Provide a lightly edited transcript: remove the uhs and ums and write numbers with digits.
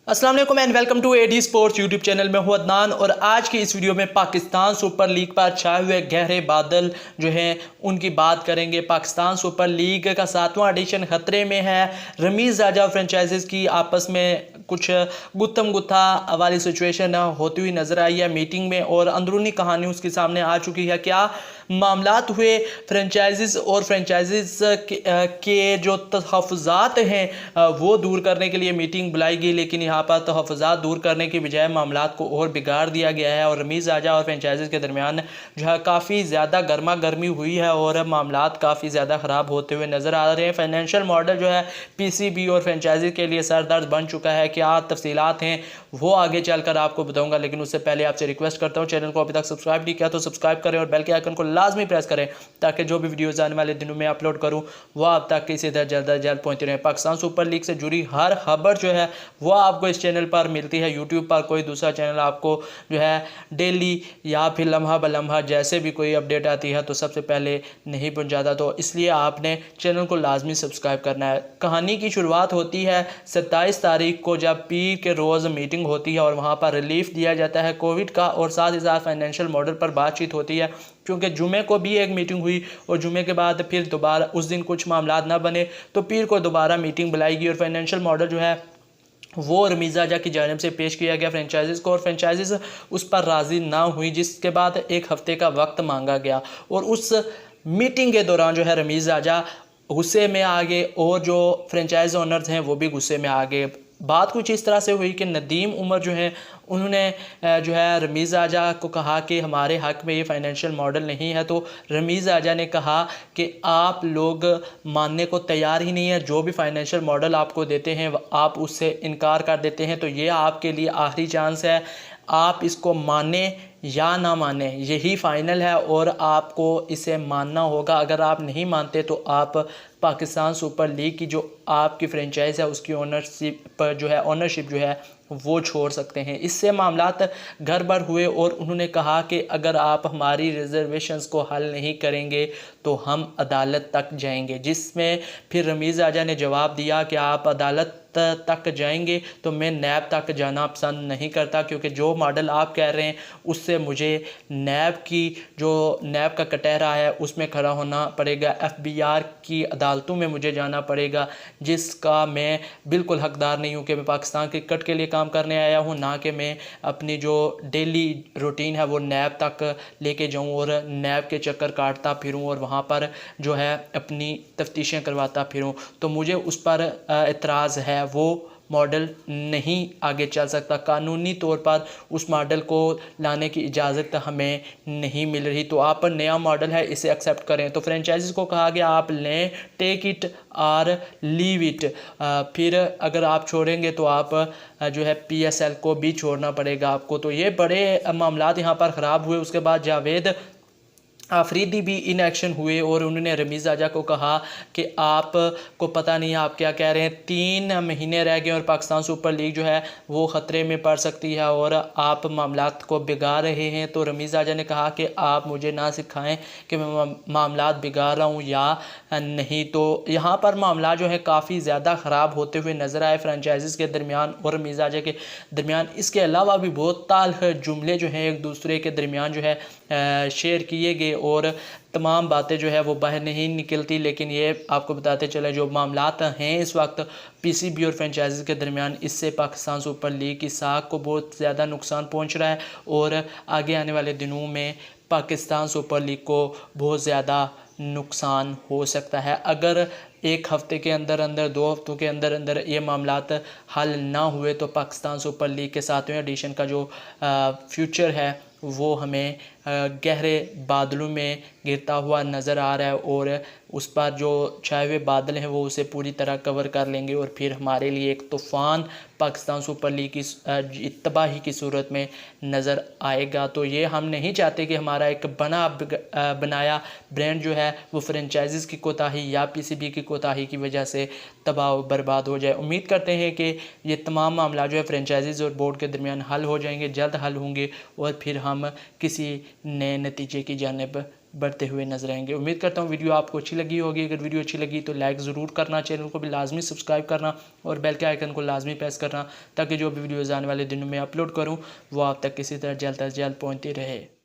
अस्सलाम वालेकुम and welcome to AD sports YouTube channel में हूं अदनान। और आज की इस वीडियो में पाकिस्तान सुपर लीग पर छाए हुए गहरे बादल जो हैं उनकी बात करेंगे। पाकिस्तान सुपर लीग का 7वां एडिशन खतरे में है। रमीज़ राजा फ्रेंचाइजीज की आपस में कुछ गुत्थम गुत्था वाली सिचुएशन होती हुई नज़र आई है मीटिंग में, और अंदरूनी कहानी उसके सामने आ चुकी है। क्या मामलात हुए फ्रेंचाइजीज और फ्रेंचाइजीज के जो तहफ़्फ़ुज़ात हैं वो दूर करने के लिए मीटिंग बुलाई गई, लेकिन यहाँ पर तहफ़्फ़ुज़ात दूर करने की बजाय मामलात को और बिगाड़ दिया गया है। और रमीज़ राजा और फ्रेंचाइजीज के दरमियान जो है काफ़ी ज़्यादा गर्मा गर्मी हुई है और मामलात काफ़ी ज़्यादा ख़राब होते हुए नज़र आ रहे हैं। फाइनेंशियल मॉडल जो है पीसीबी और फ्रेंचाइजी के लिए सरदर्द बन चुका है। क्या तफसीलात हैं वो आगे चलकर आपको बताऊंगा, लेकिन उससे पहले आपसे रिक्वेस्ट करता हूं, चैनल को अभी तक सब्सक्राइब नहीं किया तो सब्सक्राइब करें और बेल के आइकन को लाजमी प्रेस करें ताकि जो भी वीडियोज़ आने वाले दिनों में अपलोड करूं वह आप तक इसी तरह जल्द अज जल्द पहुँचती रहे। पाकिस्तान सुपर लीग से जुड़ी हर खबर जो है वो आपको इस चैनल पर मिलती है। यूट्यूब पर कोई दूसरा चैनल आपको जो है डेली या फिर लम्हा ब लम्हा जैसे भी कोई अपडेट आती है तो सबसे पहले नहीं पहुँच जाता, तो इसलिए आपने चैनल को लाजमी सब्सक्राइब करना है। कहानी की शुरुआत होती है 27 तारीख को, जब पीर के रोज़ मीटिंग होती है और वहाँ पर रिलीफ दिया जाता है कोविड का, और साथ ही साथ फाइनेंशियल मॉडल पर बातचीत होती है। क्योंकि जुमे को भी एक मीटिंग हुई और जुमे के बाद फिर दोबारा उस दिन कुछ मामला ना बने तो पीर को दोबारा मीटिंग बुलाएगी और फाइनेंशियल मॉडल जो है वो रमीज़ राजा की जानिब से पेश किया गया फ्रेंचाइजीज़ को, और फ्रेंचाइजीज़ उस पर राज़ी ना हुई, जिसके बाद एक हफ़्ते का वक्त मांगा गया। और उस मीटिंग के दौरान जो है रमीज़ राजा गुस्से में आ गए और जो फ्रेंचाइज ओनर्स हैं वो भी गुस्से में आ गए। बात कुछ इस तरह से हुई कि नदीम उमर जो है उन्होंने जो है रमीज़ राजा को कहा कि हमारे हक़ में ये फाइनेंशियल मॉडल नहीं है, तो रमीज़ राजा ने कहा कि आप लोग मानने को तैयार ही नहीं है, जो भी फाइनेंशियल मॉडल आपको देते हैं आप उससे इनकार कर देते हैं, तो ये आपके लिए आखिरी चांस है, आप इसको माने या ना माने यही फ़ाइनल है और आपको इसे मानना होगा। अगर आप नहीं मानते तो आप पाकिस्तान सुपर लीग की जो आपकी फ्रेंचाइज है उसकी ओनरशिप जो है वो छोड़ सकते हैं। इससे मामलात घर भर हुए और उन्होंने कहा कि अगर आप हमारी रिजर्वेशंस को हल नहीं करेंगे तो हम अदालत तक जाएंगे, जिसमें फिर रमीज़ राजा ने जवाब दिया कि आप अदालत तक जाएंगे तो मैं नैब तक जाना पसंद नहीं करता, क्योंकि जो मॉडल आप कह रहे हैं उससे मुझे नैब का कटहरा है उसमें खड़ा होना पड़ेगा, एफबीआर की अदालतों में मुझे जाना पड़ेगा, जिसका मैं बिल्कुल हकदार नहीं हूँ कि मैं पाकिस्तान क्रिकेट के लिए काम करने आया हूँ, ना कि मैं अपनी जो डेली रूटीन है वो नैब तक लेके जाऊँ और नैब के चक्कर काटता फिरूँ और वहाँ पर जो है अपनी तफ्तीशें करवाता फिरूँ। तो मुझे उस पर एतराज़ है, वो मॉडल नहीं आगे चल सकता, कानूनी तौर पर उस मॉडल को लाने की इजाज़त हमें नहीं मिल रही, तो आप पर नया मॉडल है इसे एक्सेप्ट करें। तो फ्रेंचाइजीज़ को कहा गया आप लें, टेक इट और लीव इट, फिर अगर आप छोड़ेंगे तो आप जो है पीएसएल को भी छोड़ना पड़ेगा आपको। तो ये बड़े मामलात यहाँ पर ख़राब हुए। उसके बाद जावेद आफरीदी भी इन एक्शन हुए और उन्होंने रमीज़ राजा को कहा कि आप को पता नहीं आप क्या कह रहे हैं, 3 महीने रह गए और पाकिस्तान सुपर लीग जो है वो ख़तरे में पड़ सकती है और आप मामलात को बिगाड़ रहे हैं। तो रमीज़ राजा ने कहा कि आप मुझे ना सिखाएं कि मैं मामलात बिगाड़ रहा हूँ या नहीं। तो यहाँ पर मामला जो है काफ़ी ज़्यादा ख़राब होते हुए नज़र आए फ्रेंचाइजीज़ के दरमियान और रमीज़ राजा के दरमियान। इसके अलावा भी बहुत ताल्ख जुमले जो हैं एक दूसरे के दरमियान जो है शेयर किए गए और तमाम बातें जो है वो बाहर नहीं निकलती, लेकिन ये आपको बताते चले जो मामलात हैं इस वक्त पीसीबी और फ्रेंचाइजीज़ के दरमियान, इससे पाकिस्तान सुपर लीग की साख को बहुत ज़्यादा नुकसान पहुंच रहा है और आगे आने वाले दिनों में पाकिस्तान सुपर लीग को बहुत ज़्यादा नुकसान हो सकता है। अगर एक हफ़्ते के अंदर अंदर 2 हफ्तों के अंदर अंदर ये मामलात हल ना हुए तो पाकिस्तान सुपर लीग के 7वें एडिशन का जो फ्यूचर है वो हमें गहरे बादलों में गिरता हुआ नज़र आ रहा है और उस पर जो छाए हुए बादल हैं वो उसे पूरी तरह कवर कर लेंगे और फिर हमारे लिए एक तूफ़ान पाकिस्तान सुपर लीग की तबाही की सूरत में नज़र आएगा। तो ये हम नहीं चाहते कि हमारा एक बनाया ब्रांड जो है वो फ्रेंचाइजीज़ की कोताही या पीसीबी की कोताही की वजह से तबाह बर्बाद हो जाए। उम्मीद करते हैं कि ये तमाम मामला जो है फ्रेंचाइजीज़ और बोर्ड के दरमियान हल हो जाएंगे, जल्द हल होंगे और फिर हम किसी नए नतीजे की जानिब बढ़ते हुए नजर आएंगे। उम्मीद करता हूँ वीडियो आपको अच्छी लगी होगी। अगर वीडियो अच्छी लगी तो लाइक ज़रूर करना, चैनल को भी लाजमी सब्सक्राइब करना और बेल के आइकन को लाजमी प्रेस करना, ताकि जो भी वीडियोज़ आने वाले दिनों में अपलोड करूँ वो आप तक किसी तरह जल्द अज जल्द पहुँचती रहे।